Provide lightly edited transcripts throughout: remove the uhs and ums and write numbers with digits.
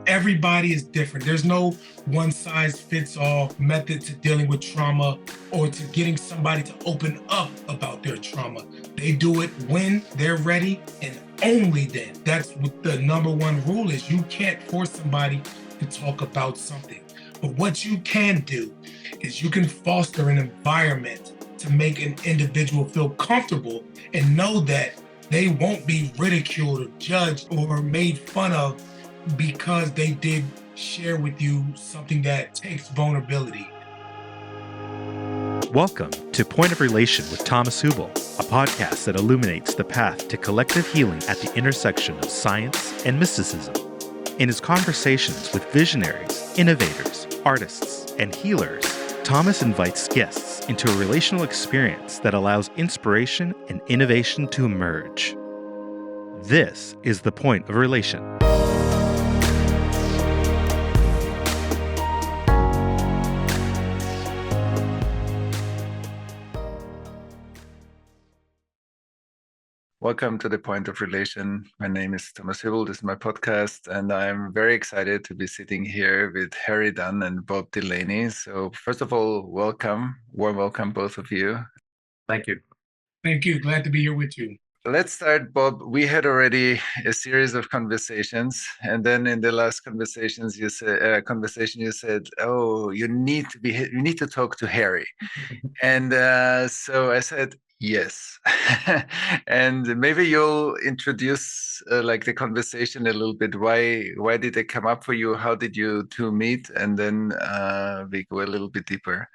everybody is different. There's no one size fits all method to dealing with trauma or to getting somebody to open up about their trauma. They do it when they're ready and only then. That's what the number one rule is. You can't force somebody to talk about something. But what you can do is you can foster an environment to make an individual feel comfortable and know that they won't be ridiculed or judged or made fun of because they did share with you something that takes vulnerability. Welcome to Point of Relation with Thomas Hübl, a podcast that illuminates the path to collective healing at the intersection of science and mysticism. In his conversations with visionaries, innovators, artists, and healers, Thomas invites guests into a relational experience that allows inspiration and innovation to emerge. This is the Point of Relation. Welcome to the Point of Relation. My name is Thomas Hübl. This is my podcast, and I'm very excited to be sitting here with Harry Dunn and Bob Delaney. So, first of all, welcome, warm welcome, both of you. Thank you. Thank you. Glad to be here with you. Let's start, Bob. We had already a series of conversations, and then in the last conversation, you said, "Oh, you need to talk to Harry," and so I said, yes. And maybe you'll introduce like the conversation a little bit. Why did it come up for you? How did you two meet? And then we go a little bit deeper.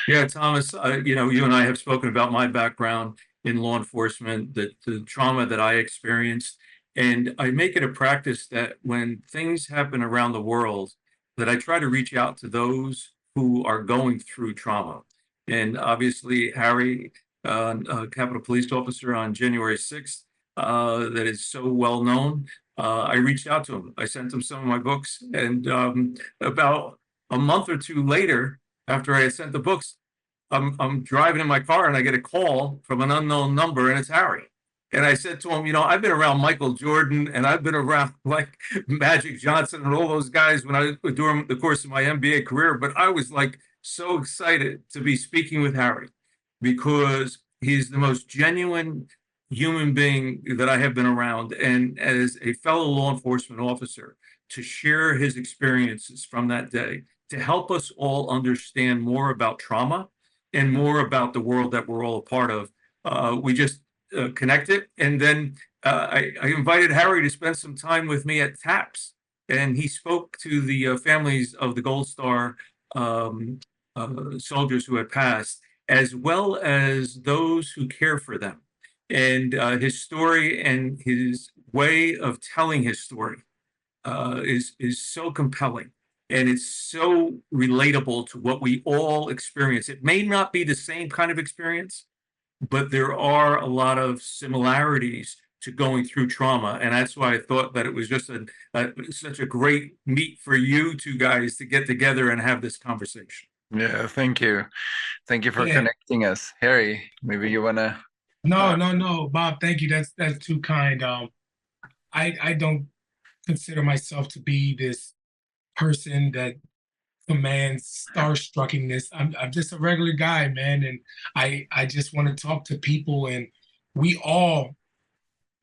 Yeah, Thomas, you and I have spoken about my background in law enforcement, the trauma that I experienced. And I make it a practice that when things happen around the world, that I try to reach out to those who are going through trauma. And obviously, Harry, Capitol Police Officer on January 6th, that is so well known. I reached out to him. I sent him some of my books. And about a month or two later, after I had sent the books, I'm driving in my car and I get a call from an unknown number, and it's Harry. And I said to him, I've been around Michael Jordan and I've been around like Magic Johnson and all those guys during the course of my NBA career, but I was like so excited to be speaking with Harry, because he's the most genuine human being that I have been around. And as a fellow law enforcement officer, to share his experiences from that day, to help us all understand more about trauma and more about the world that we're all a part of. We just connected. And then I invited Harry to spend some time with me at TAPS. And he spoke to the families of the Gold Star soldiers who had passed, as well as those who care for them. And his story and his way of telling his story is so compelling. And it's so relatable to what we all experience. It may not be the same kind of experience, but there are a lot of similarities to going through trauma. And that's why I thought that it was just such a great meet for you two guys to get together and have this conversation. Yeah, thank you. Thank you for connecting us. Harry, maybe you want to... No, Bob, thank you. That's too kind. I don't consider myself to be this person that commands starstruckiness. I'm just a regular guy, man, and I just want to talk to people. And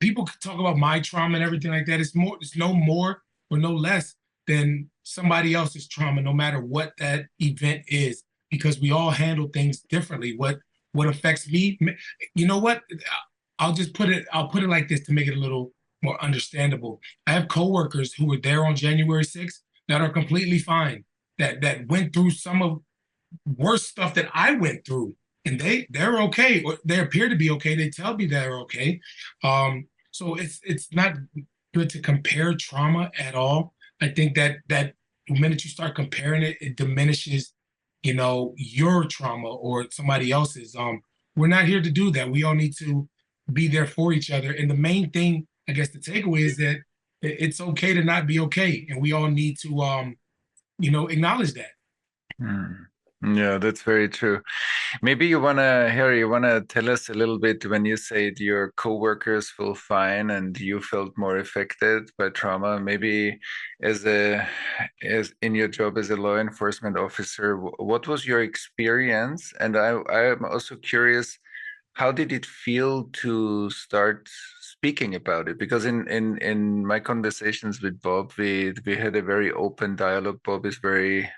people could talk about my trauma and everything like that. It's no more or no less than somebody else's trauma, no matter what that event is, because we all handle things differently. What affects me, you know what? I'll put it like this to make it a little more understandable. I have coworkers who were there on January 6th that are completely fine, that went through some of worse stuff that I went through, and they're okay, or they appear to be okay. They tell me they're okay. So it's not good to compare trauma at all. I think that the minute you start comparing it, it diminishes, your trauma or somebody else's. We're not here to do that. We all need to be there for each other. And the main thing, I guess, the takeaway is that it's okay to not be okay, and we all need to, acknowledge that. Yeah, that's very true. Maybe Harry, you wanna tell us a little bit when you said your coworkers feel fine and you felt more affected by trauma. Maybe as a as in your job as a law enforcement officer, what was your experience? And I'm also curious, how did it feel to start speaking about it? Because in my conversations with Bob, we had a very open dialogue. Bob is very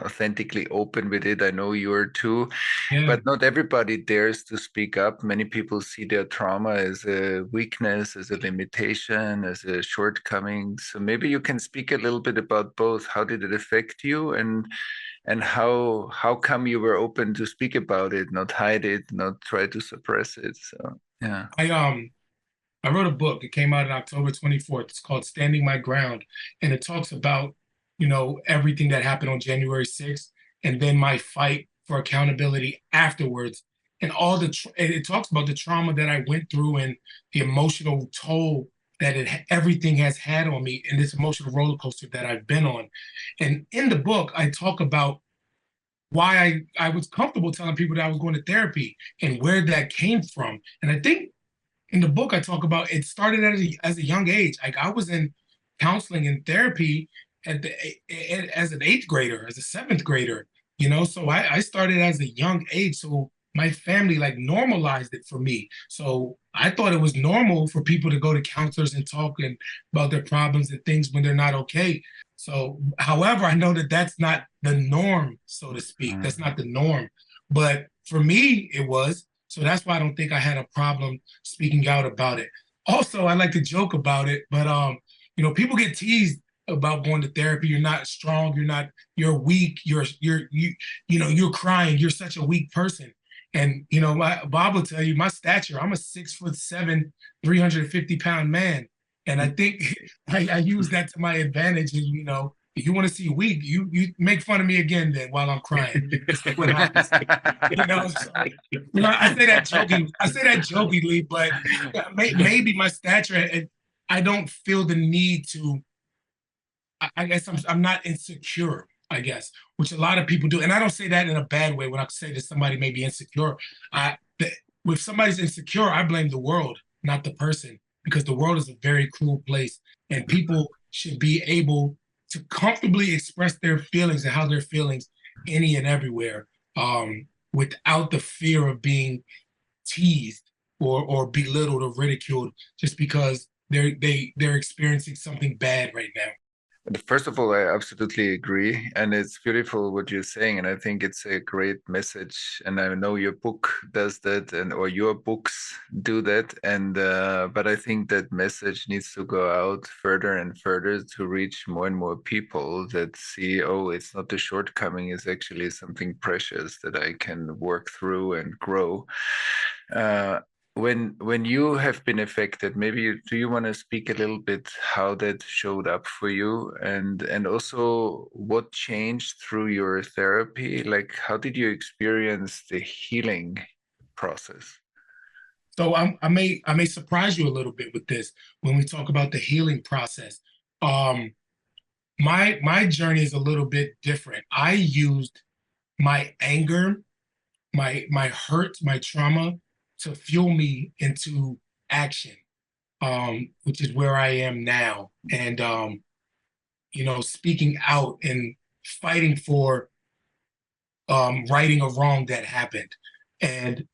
authentically open with it. I know you are too, Yeah. but not everybody dares to speak up. Many people see their trauma as a weakness, as a limitation, as a shortcoming. So maybe you can speak a little bit about both. How did it affect you, and how come you were open to speak about it, not hide it, not try to suppress it? So yeah. I wrote a book. It came out on October 24th. It's called Standing My Ground. And it talks about, everything that happened on January 6th and then my fight for accountability afterwards. And it talks about the trauma that I went through and the emotional toll that everything has had on me and this emotional roller coaster that I've been on. And in the book, I talk about why I was comfortable telling people that I was going to therapy and where that came from. And I think in the book I talk about it started as a young age. Like I was in counseling and therapy as an eighth grader, as a seventh grader, So I started as a young age. So my family like normalized it for me. So I thought it was normal for people to go to counselors and talk about their problems and things when they're not okay. So, however, I know that that's not the norm, so to speak. That's not the norm. But for me, it was. So that's why I don't think I had a problem speaking out about it. Also, I like to joke about it, but people get teased about going to therapy. You're not strong. You're weak. You're crying. You're such a weak person. And Bob will tell you my stature. I'm a 6'7", 350-pound man, and I think I use that to my advantage. And if you want to see weak, you make fun of me again then while I'm crying. What happens? So, I say that joking. I say that jokingly, but maybe my stature. I don't feel the need to. I guess I'm not insecure, I guess, which a lot of people do. And I don't say that in a bad way when I say that somebody may be insecure. If somebody's insecure, I blame the world, not the person, because the world is a very cruel place and people should be able to comfortably express their feelings and how they're feeling any and everywhere, without the fear of being teased or belittled or ridiculed just because they're experiencing something bad right now. First of all, I absolutely agree. And it's beautiful what you're saying. And I think it's a great message. And I know your book does that, or your books do that. And but I think that message needs to go out further and further to reach more and more people that see, oh, it's not a shortcoming, it's actually something precious that I can work through and grow. When you have been affected, do you want to speak a little bit how that showed up for you, and also what changed through your therapy? Like, how did you experience the healing process? So I may surprise you a little bit with this when we talk about the healing process. My journey is a little bit different. I used my anger, my hurt, my trauma to fuel me into action, which is where I am now. And speaking out and fighting for righting a wrong that happened. And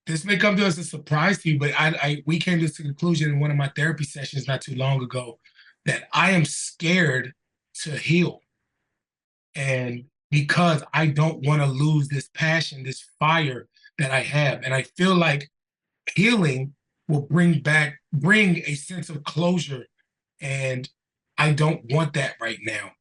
this may come to us as a surprise to you, but we came to this conclusion in one of my therapy sessions not too long ago that I am scared to heal. And because I don't want to lose this passion, this fire that I have. And I feel like healing will bring a sense of closure. And I don't want that right now.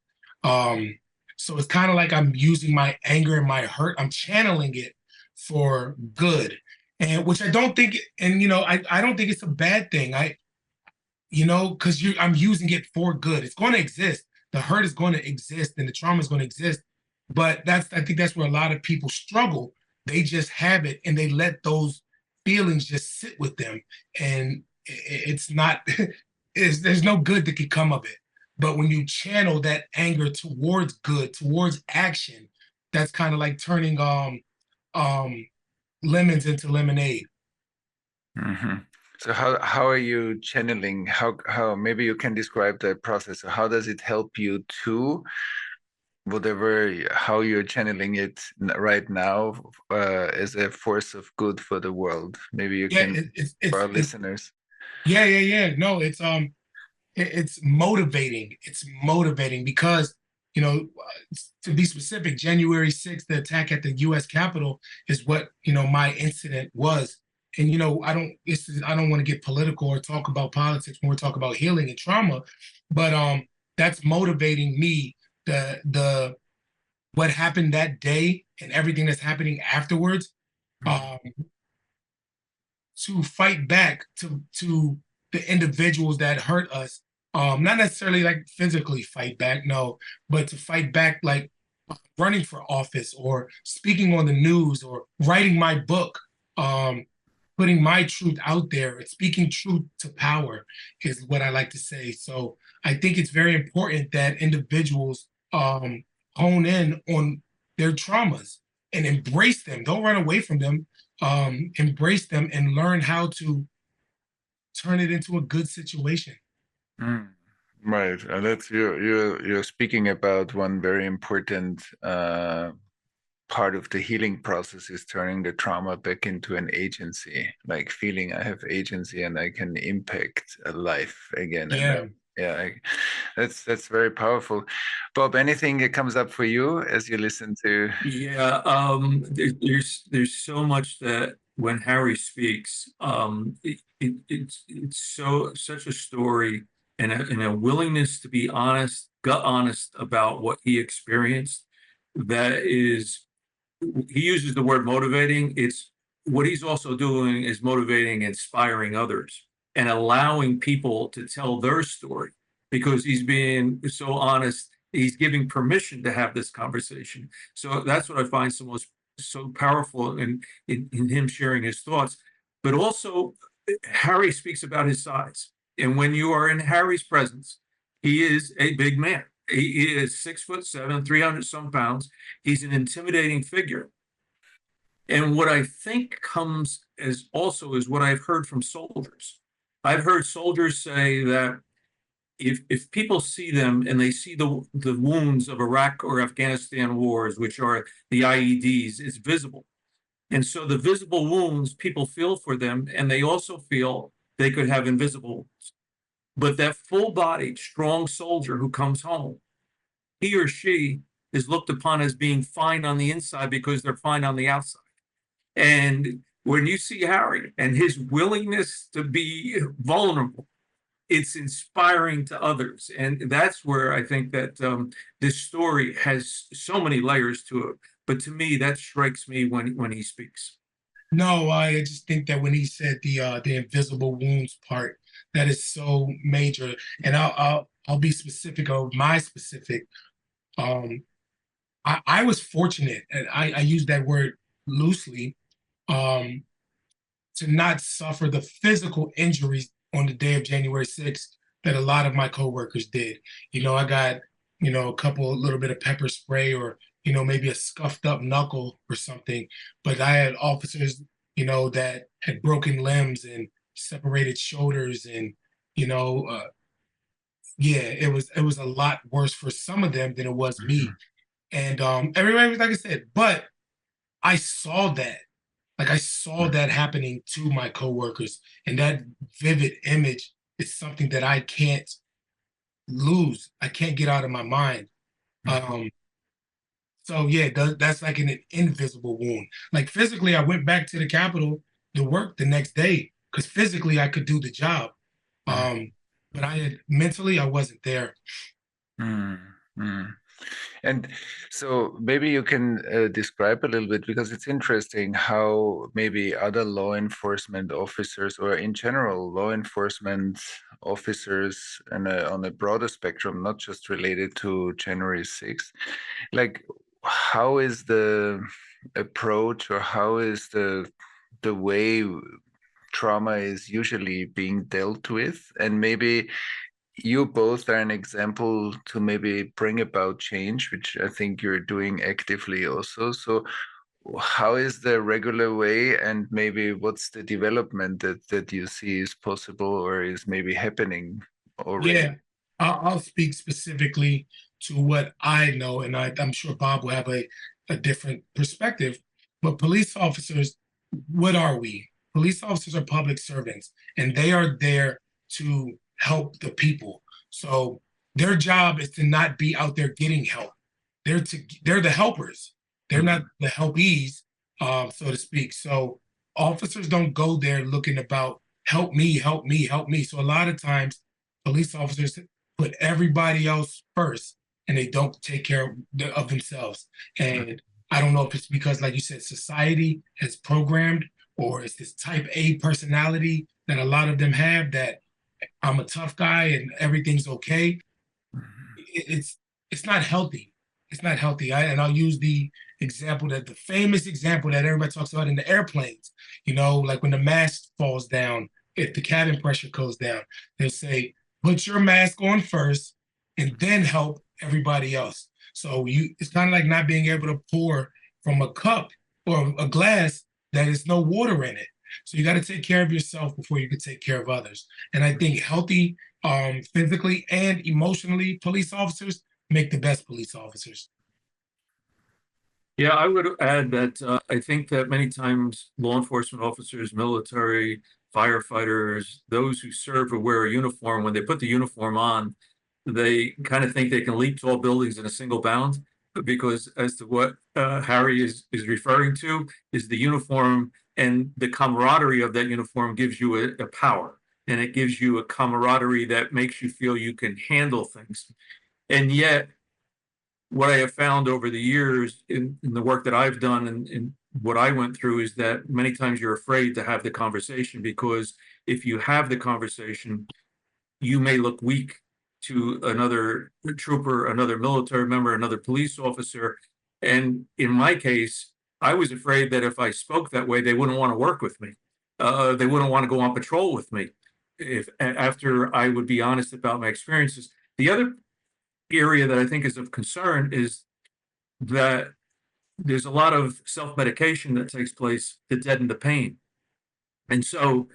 So it's kind of like I'm using my anger and my hurt, I'm channeling it for good. And which I don't think, and I don't think it's a bad thing. Because I'm using it for good. It's going to exist. The hurt is going to exist and the trauma is going to exist. But I think that's where a lot of people struggle. They just have it and they let those feelings just sit with them. And it's not, there's no good that can come of it. But when you channel that anger towards good, towards action, that's kind of like turning um lemons into lemonade. Mhm. So how are you channeling? How maybe you can describe the process. So how does it help you to whatever how you're channeling it right now as a force of good for the world? Maybe you Yeah, can for our it's listeners. yeah. No, it's motivating. It's motivating because, you know, to be specific, January 6th, the attack at the U.S. Capitol is what, my incident was. And, I don't want to get political or talk about politics, more talk about healing and trauma, but that's motivating me. The what happened that day and everything that's happening afterwards, um, to fight back to the individuals that hurt us. Not necessarily like physically fight back, no, but to fight back like running for office or speaking on the news or writing my book, putting my truth out there and speaking truth to power is what I like to say. So I think it's very important that individuals hone in on their traumas and embrace them. Don't run away from them. Embrace them and learn how to turn it into a good situation. Mm. Right, and that's you're speaking about one very important part of the healing process is turning the trauma back into an agency, like feeling I have agency and I can impact a life again. And Yeah. that's very powerful. Bob, anything that comes up for you as you listen to? Yeah, there's so much that when Harry speaks, it's such a story and a willingness to be honest, gut honest about what he experienced. That is, he uses the word motivating. It's what he's also doing is motivating, inspiring others, and allowing people to tell their story because he's being so honest. He's giving permission to have this conversation. So that's what I find so powerful in him sharing his thoughts. But also, Harry speaks about his size, and when you are in Harry's presence, he is a big man. He is 6'7", 300 some pounds. He's an intimidating figure. And what I think comes as also is what I've heard from soldiers. I've heard soldiers say that if people see them and they see the wounds of Iraq or Afghanistan wars, which are the IEDs, it's visible. And so the visible wounds, people feel for them, and they also feel they could have invisible wounds. But that full-bodied, strong soldier who comes home, he or she is looked upon as being fine on the inside because they're fine on the outside. And when you see Harry and his willingness to be vulnerable, it's inspiring to others. And that's where I think that this story has so many layers to it. But to me, that strikes me when he speaks. No, I just think that when he said the invisible wounds part, that is so major. And I'll be specific of my specific. Um, I was fortunate, and I use that word loosely, um, to not suffer the physical injuries on the day of January 6th that a lot of my coworkers did. I got, a couple, a little bit of pepper spray or, maybe a scuffed up knuckle or something. But I had officers, that had broken limbs and separated shoulders and, you know, uh, yeah, it was a lot worse for some of them than it was me. And everybody was like I said, but I saw that. Like I saw that happening to my coworkers, and that vivid image is something that I can't lose. I can't get out of my mind. Um, so yeah, that's like an invisible wound. Like physically, I went back to the Capitol to work the next day because physically I could do the job. But mentally I wasn't there. Mm-hmm. And so maybe you can describe a little bit because it's interesting how maybe other law enforcement officers or in general law enforcement officers and on a broader spectrum, not just related to January 6th, like how is the approach or how is the way trauma is usually being dealt with, and maybe you both are an example to maybe bring about change, which I think you're doing actively also. So how is the regular way, and maybe what's the development that you see is possible or is maybe happening already? Yeah, I'll speak specifically to what I know, and I'm sure Bob will have a different perspective. But police officers, what are we? Police officers are public servants, and they are there to help the people. So their job is to not be out there getting help. They're the helpers. They're not the helpees, so to speak. So officers don't go there looking about help me, help me, help me. So a lot of times police officers put everybody else first and they don't take care of themselves. And I don't know if it's because, like you said, society has programmed, or it's this type A personality that a lot of them have, that I'm a tough guy and everything's okay. It's not healthy. It's not healthy. And I'll use the famous example that everybody talks about in the airplanes, like when the mask falls down, if the cabin pressure goes down, they'll say, put your mask on first and then help everybody else. So it's kind of like not being able to pour from a cup or a glass that is no water in it. So you got to take care of yourself before you can take care of others. And I think healthy, physically and emotionally, police officers make the best police officers. Yeah, I would add that I think that many times law enforcement officers, military, firefighters, those who serve or wear a uniform, when they put the uniform on, they kind of think they can leap tall buildings in a single bound, because as to what Harry is referring to is the uniform, and the camaraderie of that uniform gives you a power, and it gives you a camaraderie that makes you feel you can handle things. And yet, what I have found over the years in the work that I've done and what I went through is that many times you're afraid to have the conversation, because if you have the conversation, you may look weak to another trooper, another military member, another police officer. And in my case, I was afraid that if I spoke that way, they wouldn't want to work with me. They wouldn't want to go on patrol with me after I would be honest about my experiences. The other area that I think is of concern is that there's a lot of self-medication that takes place to deaden the pain. And so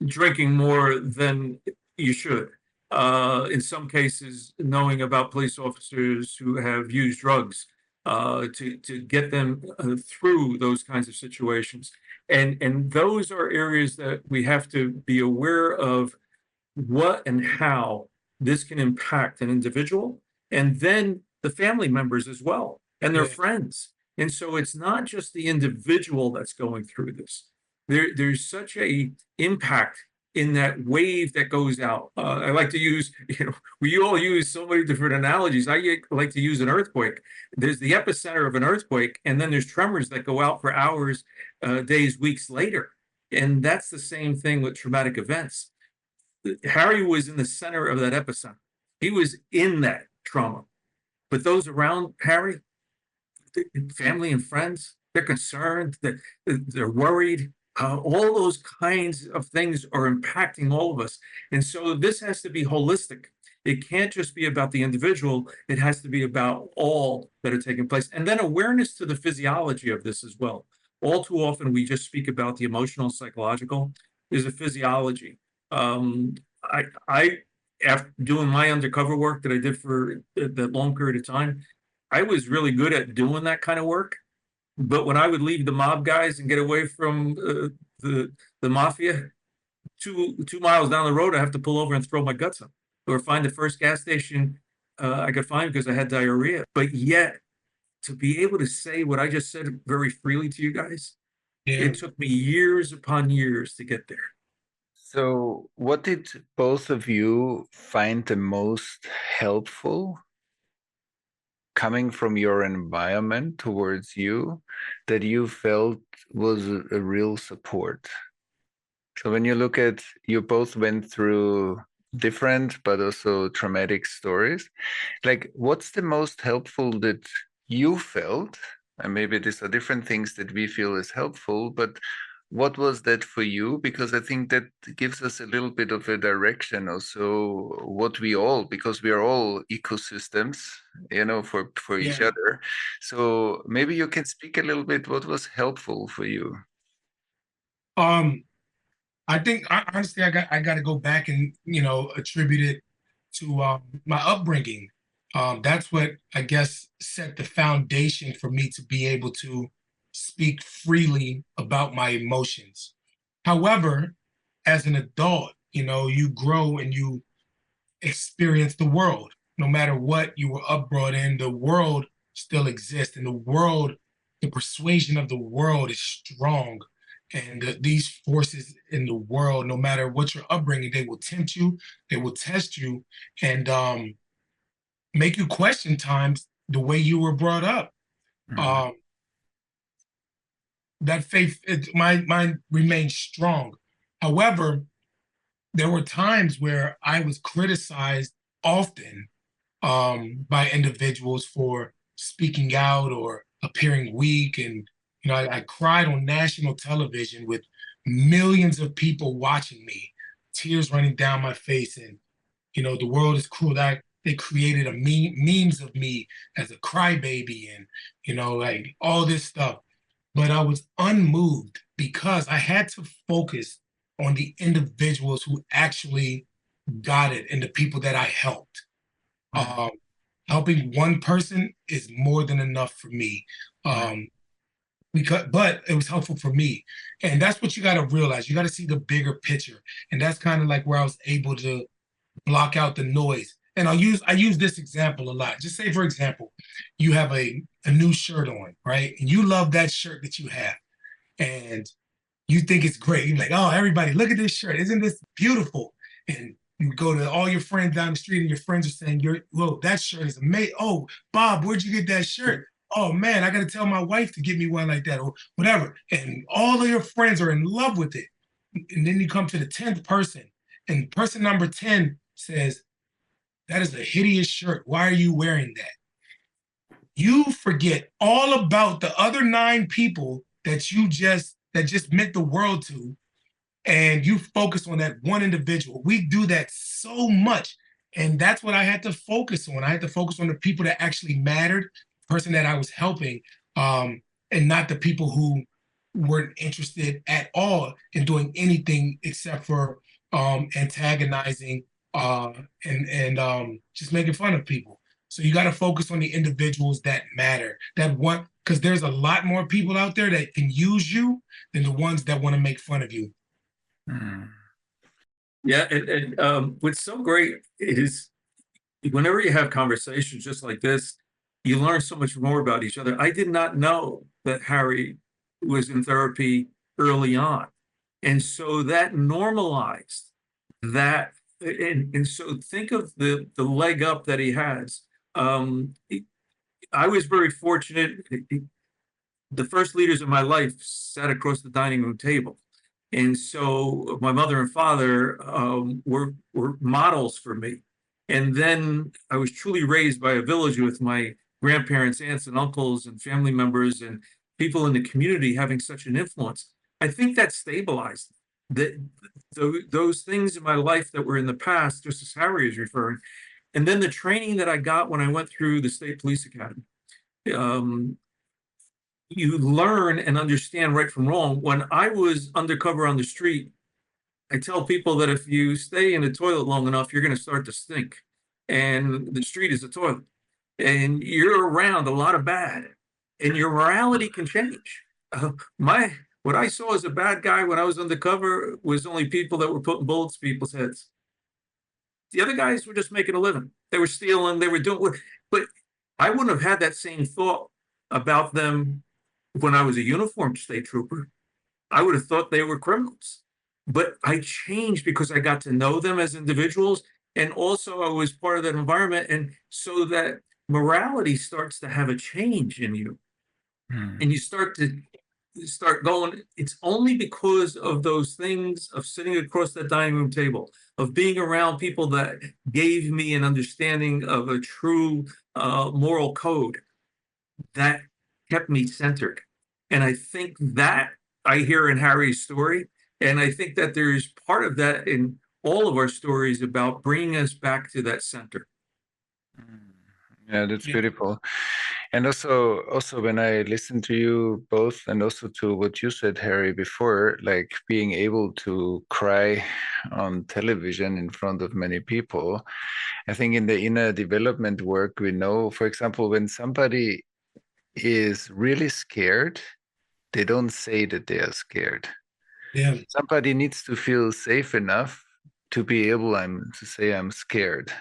drinking more than you should. In some cases, knowing about police officers who have used drugs to get them through those kinds of situations. And those are areas that we have to be aware of, what and how this can impact an individual, and then the family members as well, and their friends. And so it's not just the individual that's going through this. There's such a impact in that wave that goes out. I like to use, we all use so many different analogies. I like to use an earthquake. There's the epicenter of an earthquake, and then there's tremors that go out for hours, days, weeks later. And that's the same thing with traumatic events. Harry was in the center of that epicenter. He was in that trauma. But those around Harry, family and friends, they're concerned, they're worried. All those kinds of things are impacting all of us. And so this has to be holistic. It can't just be about the individual. It has to be about all that are taking place. And then awareness to the physiology of this as well. All too often, we just speak about the emotional, psychological. There's a physiology. I after doing my undercover work that I did for that long period of time, I was really good at doing that kind of work. But when I would leave the mob guys and get away from the mafia, 2 miles down the road, I have to pull over and throw my guts up, or find the first gas station I could find because I had diarrhea. But yet, to be able to say what I just said very freely to you guys, it took me years upon years to get there. So what did both of you find the most helpful coming from your environment towards you, that you felt was a real support? So when you look at, you both went through different but also traumatic stories, like what's the most helpful that you felt? And maybe these are different things that we feel is helpful, but what was that for you? Because I think that gives us a little bit of a direction also what we all, because we are all ecosystems, for each Yeah. other. So maybe you can speak a little bit what was helpful for you. Um, I think honestly, I got to go back and attribute it to my upbringing. That's what I guess set the foundation for me to be able to speak freely about my emotions. However, as an adult, you grow and you experience the world. No matter what you were upbrought in, the world still exists, and the persuasion of the world is strong. And these forces in the world, no matter what your upbringing, they will tempt you, they will test you, and make you question times the way you were brought up. Mm. Um, that faith, mine remains strong. However, there were times where I was criticized often by individuals for speaking out or appearing weak. And, I cried on national television with millions of people watching me, tears running down my face. And, the world is cruel. That they created memes of me as a crybaby and, like all this stuff. But I was unmoved because I had to focus on the individuals who actually got it and the people that I helped. Mm. Um, Helping one person is more than enough for me. Mm. But it was helpful for me. And that's what you got to realize. You got to see the bigger picture. And that's kind of like where I was able to block out the noise. And I use this example a lot. Just say, for example, you have a new shirt on, right? And you love that shirt that you have. And you think it's great. You're like, oh, everybody, look at this shirt. Isn't this beautiful? And you go to all your friends down the street, and your friends are saying, "Whoa, that shirt is amazing. Oh, Bob, where'd you get that shirt? Oh man, I got to tell my wife to get me one like that, or whatever." And all of your friends are in love with it. And then you come to the 10th person, and person number 10 says, "That is a hideous shirt. Why are you wearing that?" You forget all about the other 9 people that just meant the world to, and you focus on that one individual. We do that so much. And that's what I had to focus on. I had to focus on the people that actually mattered, the person that I was helping, and not the people who weren't interested at all in doing anything except for antagonizing and just making fun of people. So you got to focus on the individuals that matter, that want, because there's a lot more people out there that can use you than the ones that want to make fun of you. Mm. Yeah, and what's so great is whenever you have conversations just like this, you learn so much more about each other. I did not know that Harry was in therapy early on. And so that normalized that. And so think of the leg up that he has. I was very fortunate. The first leaders of my life sat across the dining room table. And so my mother and father were models for me. And then I was truly raised by a village with my grandparents, aunts, and uncles, and family members, and people in the community having such an influence. I think that stabilized that those things in my life that were in the past, just as Harry is referring, and then the training that I got when I went through the State Police Academy. You learn and understand right from wrong. When I was undercover on the street, I tell people that if you stay in the toilet long enough, you're going to start to stink. And the street is a toilet. And you're around a lot of bad. And your morality can change. What I saw as a bad guy when I was undercover was only people that were putting bullets to people's heads. The other guys were just making a living. They were stealing, they were doing, but I wouldn't have had that same thought about them when I was a uniformed state trooper. I would have thought they were criminals. But I changed because I got to know them as individuals. And also I was part of that environment. And so that morality starts to have a change in you. Mm. And you start going, it's only because of those things of sitting across that dining room table, of being around people that gave me an understanding of a true moral code that kept me centered. And I think that I hear in Harry's story. And I think that there's part of that in all of our stories about bringing us back to that center. Yeah, that's Yeah. beautiful. And also when I listen to you both, and also to what you said, Harry, before, like being able to cry on television in front of many people, I think in the inner development work, we know, for example, when somebody is really scared, they don't say that they are scared. Yeah. Somebody needs to feel safe enough to be able to say I'm scared.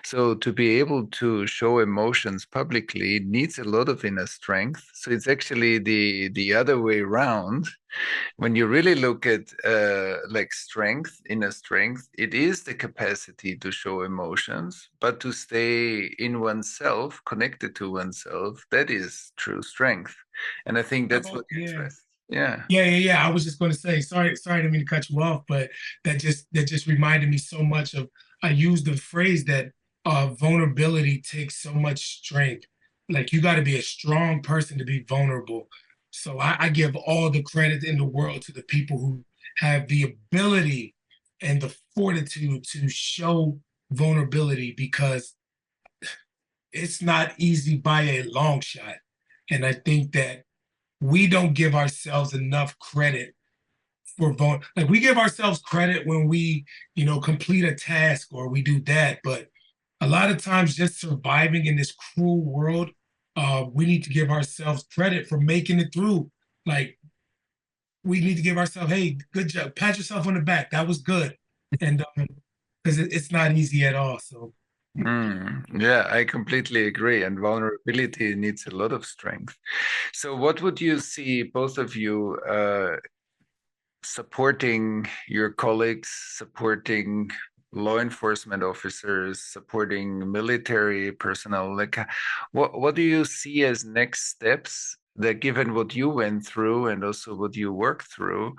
So to be able to show emotions publicly needs a lot of inner strength. So it's actually the other way around. When you really look at like strength, inner strength, it is the capacity to show emotions, but to stay in oneself, connected to oneself, that is true strength. And I think that's Oh, what you yeah. stress. Yeah. Yeah. I was just going to say, sorry, I didn't mean to cut you off, but that just reminded me so much of. I used the phrase that vulnerability takes so much strength. Like you got to be a strong person to be vulnerable. So I give all the credit in the world to the people who have the ability and the fortitude to show vulnerability because it's not easy by a long shot. And I think that we don't give ourselves enough credit for like we give ourselves credit when we complete a task or we do that, but a lot of times just surviving in this cruel world, we need to give ourselves credit for making it through. Like we need to give ourselves, hey, good job, pat yourself on the back, that was good. And because it's not easy at all. So Yeah, I completely agree. And vulnerability needs a lot of strength. So, what would you see, both of you, supporting your colleagues, supporting law enforcement officers, supporting military personnel? Like, what do you see as next steps that, given what you went through and also what you worked through,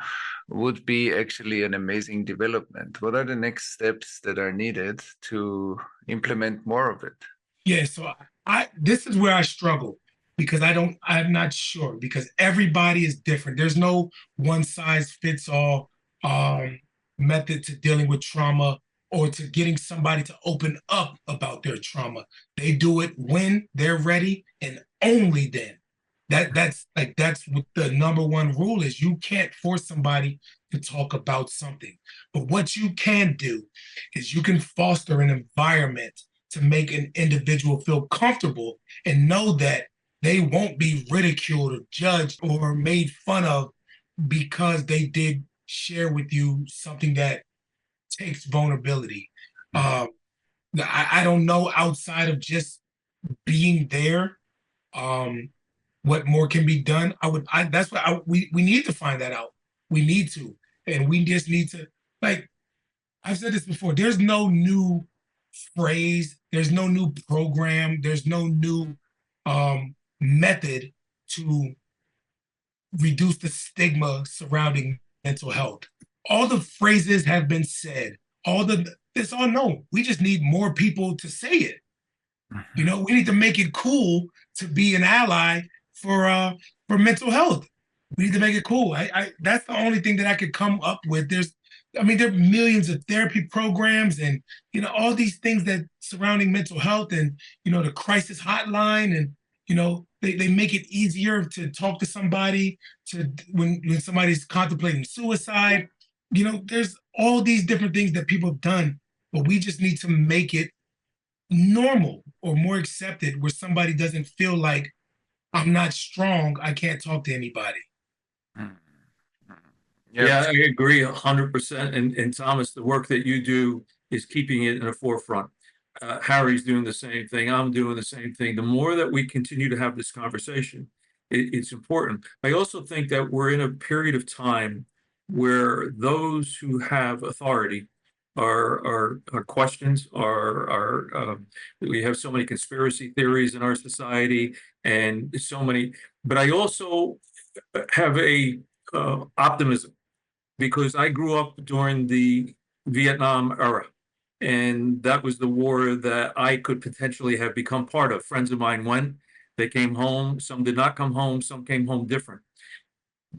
would be actually an amazing development? What are the next steps that are needed to implement more of it? yeah, so I this is where I struggle because I'm not sure because everybody is different. There's no one size fits all um, method to dealing with trauma or to getting somebody to open up about their trauma. They do it when they're ready and only then. That's what the number one rule is. You can't force somebody to talk about something. But what you can do is you can foster an environment to make an individual feel comfortable and know that they won't be ridiculed or judged or made fun of because they did share with you something that takes vulnerability. Um, I don't know outside of just being there, um, what more can be done. That's what we need to find that out. We need to, and we just need to, like I've said this before, there's no new phrase, there's no new program, there's no new method to reduce the stigma surrounding mental health. All the phrases have been said. It's all known. We just need more people to say it. We need to make it cool to be an ally for mental health. We need to make it cool. I that's the only thing that I could come up with. There are millions of therapy programs and all these things that surrounding mental health and the crisis hotline and they make it easier to talk to somebody to when somebody's contemplating suicide. There's all these different things that people have done, but we just need to make it normal or more accepted where somebody doesn't feel like I'm not strong, I can't talk to anybody. Yeah, I agree 100%. And Thomas, the work that you do is keeping it in the forefront. Harry's doing the same thing. I'm doing the same thing. The more that we continue to have this conversation, it's important. I also think that we're in a period of time where those who have authority are questions, we have so many conspiracy theories in our society and so many, but I also have a optimism because I grew up during the Vietnam era. And that was the war that I could potentially have become part of. Friends of mine went, they came home, some did not come home, some came home different.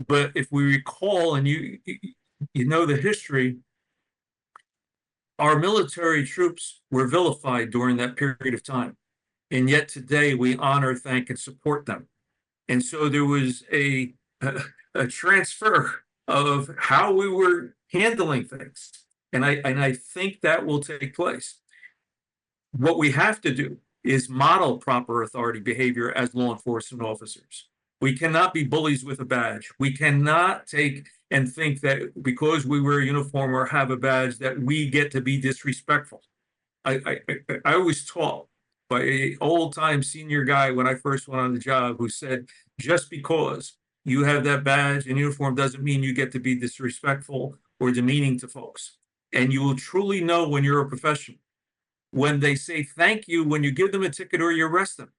But if we recall, and you know the history, our military troops were vilified during that period of time. And yet today we honor, thank, and support them. And so there was a transfer of how we were handling things. And I think that will take place. What we have to do is model proper authority behavior as law enforcement officers. We cannot be bullies with a badge. We cannot take and think that because we wear a uniform or have a badge that we get to be disrespectful. I was taught by an old-time senior guy when I first went on the job who said, just because you have that badge and uniform doesn't mean you get to be disrespectful or demeaning to folks. And you will truly know when you're a professional. When they say thank you, when you give them a ticket or you arrest them,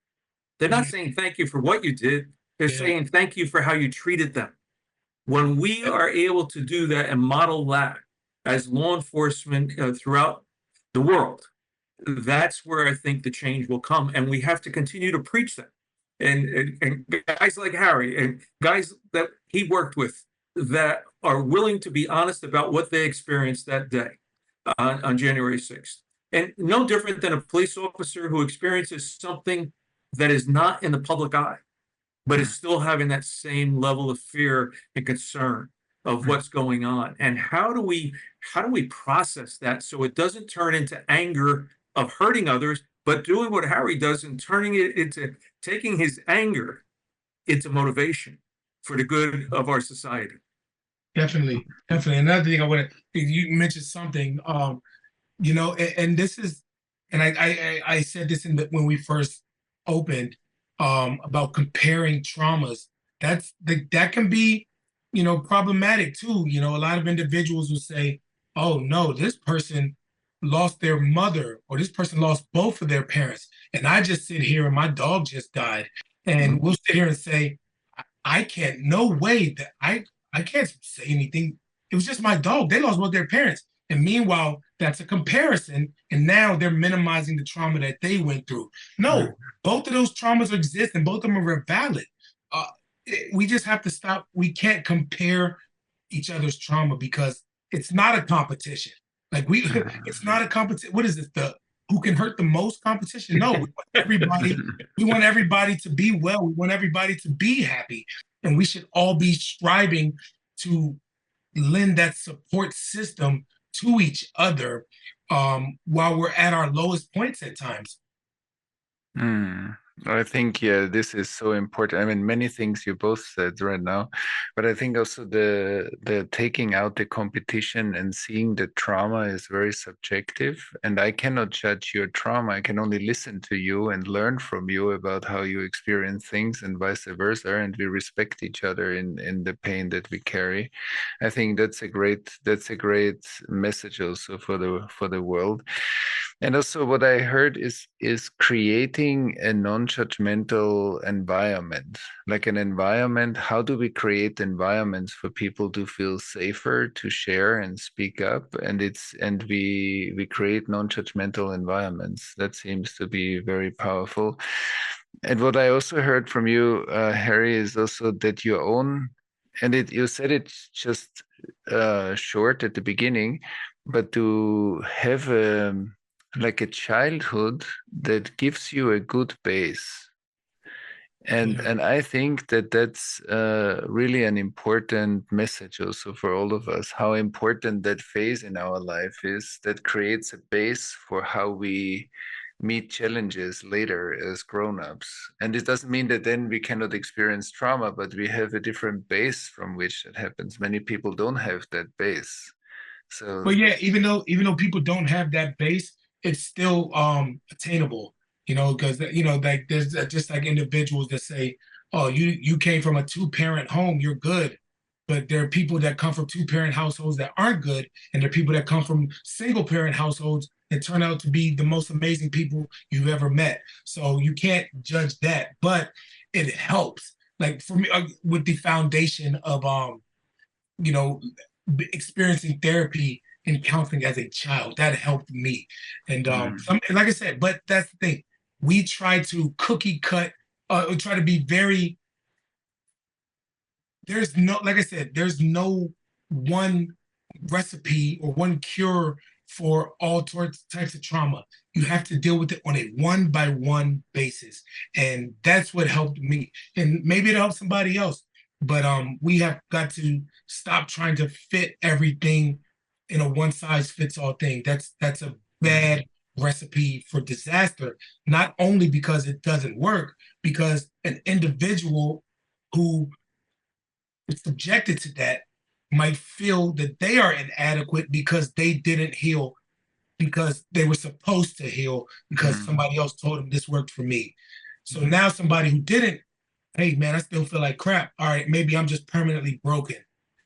they're not saying thank you for what you did. They're saying thank you for how you treated them. When we are able to do that and model that as law enforcement throughout the world, that's where I think the change will come. And we have to continue to preach that. And guys like Harry and guys that he worked with that are willing to be honest about what they experienced that day on January 6th. And no different than a police officer who experiences something that is not in the public eye, but is still having that same level of fear and concern of what's going on. And how do we process that so it doesn't turn into anger of hurting others, but doing what Harry does and turning it into taking his anger into motivation for the good of our society. Definitely. Another thing I want to, you mentioned something, you know, and this is, and I said this when we first opened, about comparing traumas. That can be, you know, problematic too. You know, a lot of individuals will say, oh no, this person lost their mother, or this person lost both of their parents, and I just sit here and my dog just died. And we'll sit here and say, I can't, no way that I can't say anything. It was just my dog. They lost both their parents. And meanwhile, that's a comparison. And now they're minimizing the trauma that they went through. No, both of those traumas exist and both of them are valid. We just have to stop. We can't compare each other's trauma because it's not a competition. Like it's not a competition. What is it? Who can hurt the most competition? No, we want everybody to be well. We want everybody to be happy. And we should all be striving to lend that support system to each other while we're at our lowest points at times. I think, yeah, this is so important. I mean, many things you both said right now, but I think also the taking out the competition and seeing the trauma is very subjective. And I cannot judge your trauma. I can only listen to you and learn from you about how you experience things and vice versa. And we respect each other in the pain that we carry. I think that's a great message also for the world. And also what I heard is creating a non-judgmental environment, like an environment. How do we create environments for people to feel safer to share and speak up? And we create non-judgmental environments. That seems to be very powerful. And what I also heard from you, Harry, is also that your own, and you said it just short at the beginning, but to have like a childhood that gives you a good base. And I think that's really an important message also for all of us, how important that phase in our life is that creates a base for how we meet challenges later as grown-ups. And it doesn't mean that then we cannot experience trauma, but we have a different base from which it happens. Many people don't have that base. So, but yeah, even though people don't have that base, it's still attainable, you know, because, you know, like there's just like individuals that say, oh, you came from a 2-parent home, you're good. But there are people that come from 2-parent households that aren't good. And there are people that come from single-parent households that turn out to be the most amazing people you've ever met. So you can't judge that, but it helps. Like for me, with the foundation of, you know, experiencing therapy and counseling as a child, that helped me. And like I said, but that's the thing. We try to cookie cut, try to be very there's no, like I said, there's no one recipe or one cure for all types of trauma. You have to deal with it on a one by one basis. And that's what helped me. And maybe it'll help somebody else. But we have got to stop trying to fit everything in a one size fits all thing. That's a bad recipe for disaster, not only because it doesn't work, because an individual who is subjected to that might feel that they are inadequate because they didn't heal, because they were supposed to heal, because somebody else told them this worked for me. So now somebody who didn't, hey man, I still feel like crap. All right, maybe I'm just permanently broken.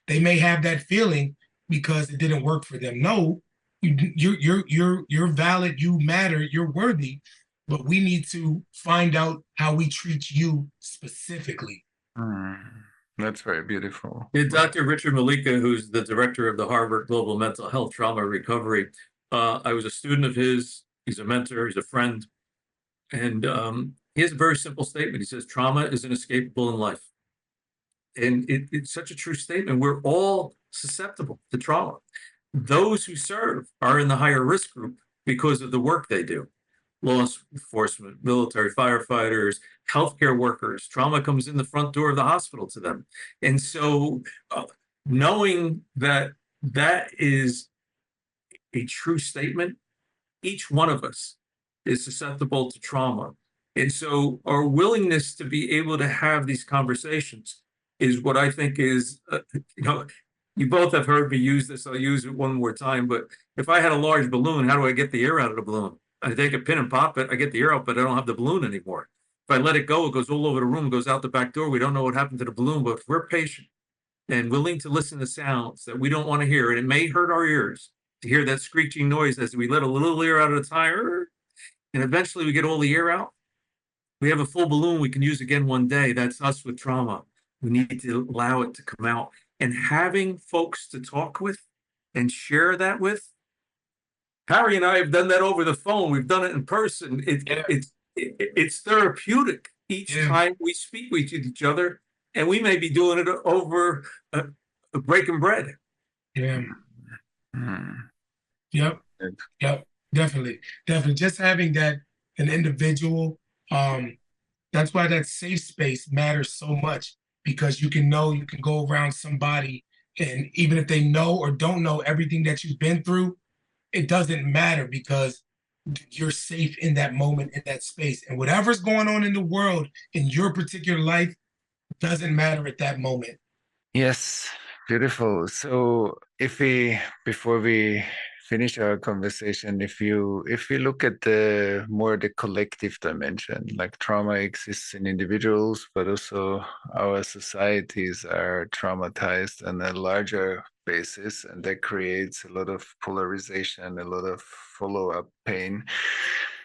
They may have that feeling because it didn't work for them. No, you're valid, you matter, you're worthy, but we need to find out how we treat you specifically. That's very beautiful. Yeah, Dr. Richard Malika, who's the director of the Harvard Global Mental Health Trauma Recovery. I was a student of his. He's a mentor, he's a friend. And he has a very simple statement. He says, trauma is inescapable in life. And it's such a true statement. We're all susceptible to trauma. Those who serve are in the higher risk group because of the work they do. Law enforcement, military, firefighters, healthcare workers. Trauma comes in the front door of the hospital to them. And so knowing that that is a true statement, each one of us is susceptible to trauma. And so our willingness to be able to have these conversations is what I think is, you both have heard me use this. I'll use it one more time. But if I had a large balloon, how do I get the air out of the balloon? I take a pin and pop it. I get the air out, but I don't have the balloon anymore. If I let it go, it goes all over the room, goes out the back door. We don't know what happened to the balloon, but if we're patient and willing to listen to sounds that we don't want to hear, and it may hurt our ears to hear that screeching noise as we let a little air out of the tire, and eventually we get all the air out. We have a full balloon we can use again one day. That's us with trauma. We need to allow it to come out. And having folks to talk with and share that with. Harry and I have done that over the phone. We've done it in person. It's therapeutic each time we speak with each other, and we may be doing it over breaking bread. Yeah. Yep. Definitely. Just having that an individual. That's why that safe space matters so much, because you can go around somebody, and even if they know or don't know everything that you've been through, it doesn't matter, because you're safe in that moment, in that space. And whatever's going on in the world in your particular life doesn't matter at that moment. Yes, beautiful. So before we finish our conversation, if you look at the collective dimension, like trauma exists in individuals, but also our societies are traumatized on a larger basis, and that creates a lot of polarization, a lot of follow-up pain.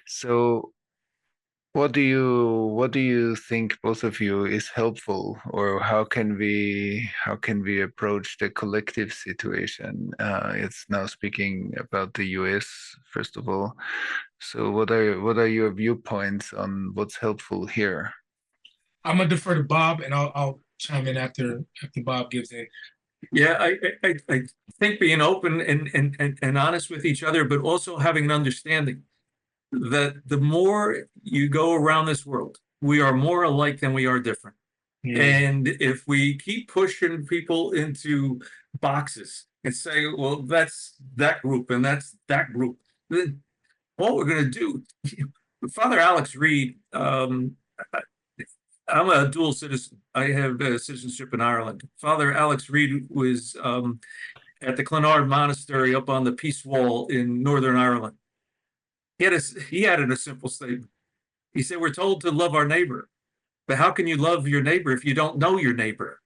So what do you think, both of you, is helpful, or how can we approach the collective situation? It's now speaking about the US first of all. So what are your viewpoints on what's helpful here? I'm gonna defer to Bob, and I'll chime in after Bob gives in. Yeah, I think being open and honest with each other, but also having an understanding that the more you go around this world, we are more alike than we are different. And if we keep pushing people into boxes and say, well, that's that group and that's that group, then what we're going to do, Father Alex Reed, I'm a dual citizen. I have citizenship in Ireland. Father Alex Reed was at the Clonard Monastery up on the Peace Wall in Northern Ireland. He had a simple statement. He said, we're told to love our neighbor, but how can you love your neighbor if you don't know your neighbor?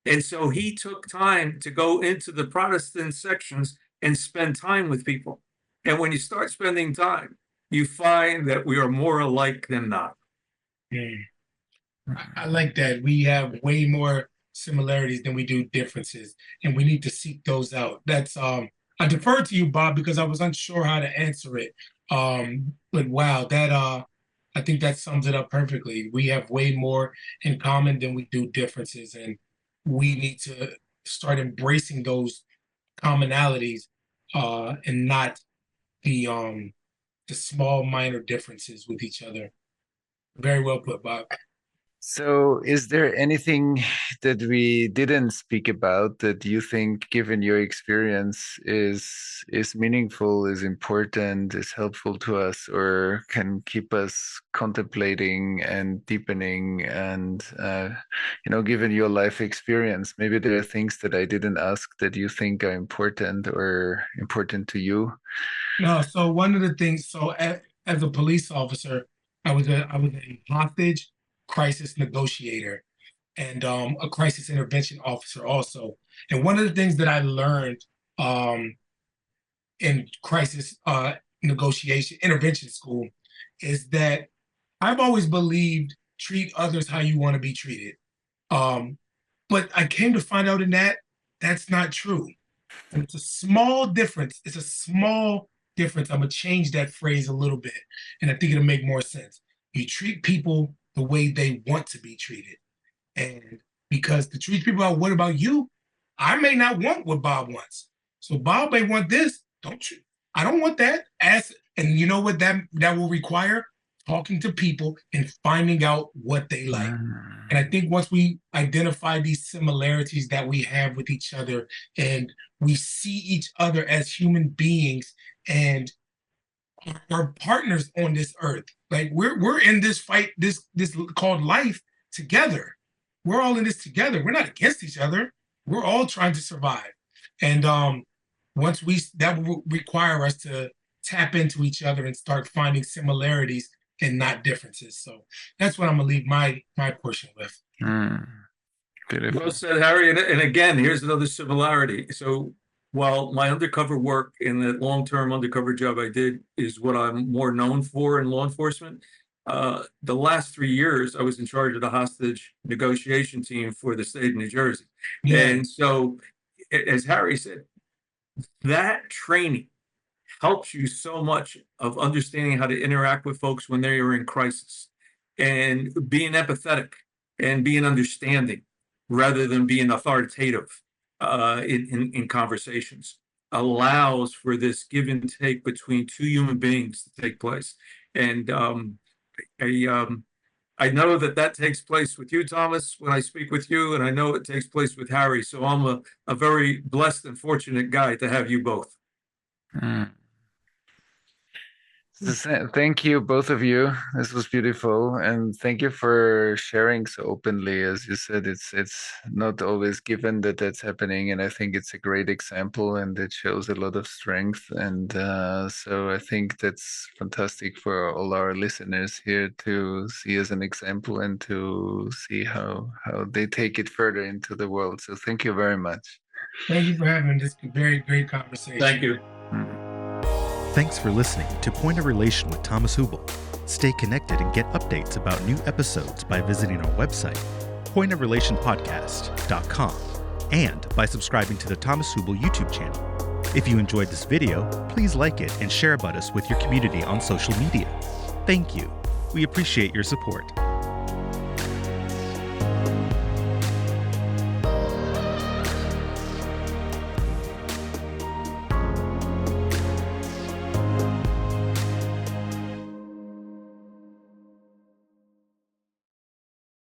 And so he took time to go into the Protestant sections and spend time with people. And when you start spending time, you find that we are more alike than not. I like that. We have way more similarities than we do differences, and we need to seek those out. That's I defer to you, Bob, because I was unsure how to answer it. But wow, that I think that sums it up perfectly. We have way more in common than we do differences, and we need to start embracing those commonalities and not the small minor differences with each other. Very well put, Bob. So, is there anything that we didn't speak about that you think, given your experience, is meaningful, is important, is helpful to us, or can keep us contemplating and deepening? And given your life experience, maybe there are things that I didn't ask that you think are important or important to you. No, so one of the things, so as a police officer, I was a hostage crisis negotiator and a crisis intervention officer also. And one of the things that I learned in crisis negotiation intervention school is that I've always believed treat others how you want to be treated. But I came to find out in that's not true. And it's a small difference. It's a small difference. I'm going to change that phrase a little bit, and I think it'll make more sense. You treat people the way they want to be treated. And because to treat people out, what about you? I may not want what Bob wants. So Bob may want this. I don't want that. And you know what that will require? Talking to people and finding out what they like. And I think once we identify these similarities that we have with each other and we see each other as human beings and our partners on this earth, like we're in this fight, this called life together. We're all in this together. We're not against each other. We're all trying to survive. And once that will require us to tap into each other and start finding similarities and not differences. So that's what I'm gonna leave my portion with. Beautiful. Well said, Harry. And again, here's another similarity. So while my undercover work in that long-term undercover job I did is what I'm more known for in law enforcement, the last 3 years I was in charge of the hostage negotiation team for the state of New Jersey. Yeah. And so, as Harry said, that training helps you so much of understanding how to interact with folks when they are in crisis and being empathetic and being understanding rather than being authoritative in conversations allows for this give and take between two human beings to take place. And I know that takes place with you, Thomas, when I speak with you, and I know it takes place with Harry. So I'm a very blessed and fortunate guy to have you both. Thank you, both of you. This was beautiful, and thank you for sharing so openly. As you said, it's not always given that that's happening, and I think it's a great example, and it shows a lot of strength. And so I think that's fantastic for all our listeners here to see as an example and to see how they take it further into the world. So thank you very much. Thank you for having this very great conversation. Thank you. Thanks for listening to Point of Relation with Thomas Hübl. Stay connected and get updates about new episodes by visiting our website, pointofrelationpodcast.com, and by subscribing to the Thomas Hübl YouTube channel. If you enjoyed this video, please like it and share about us with your community on social media. Thank you. We appreciate your support.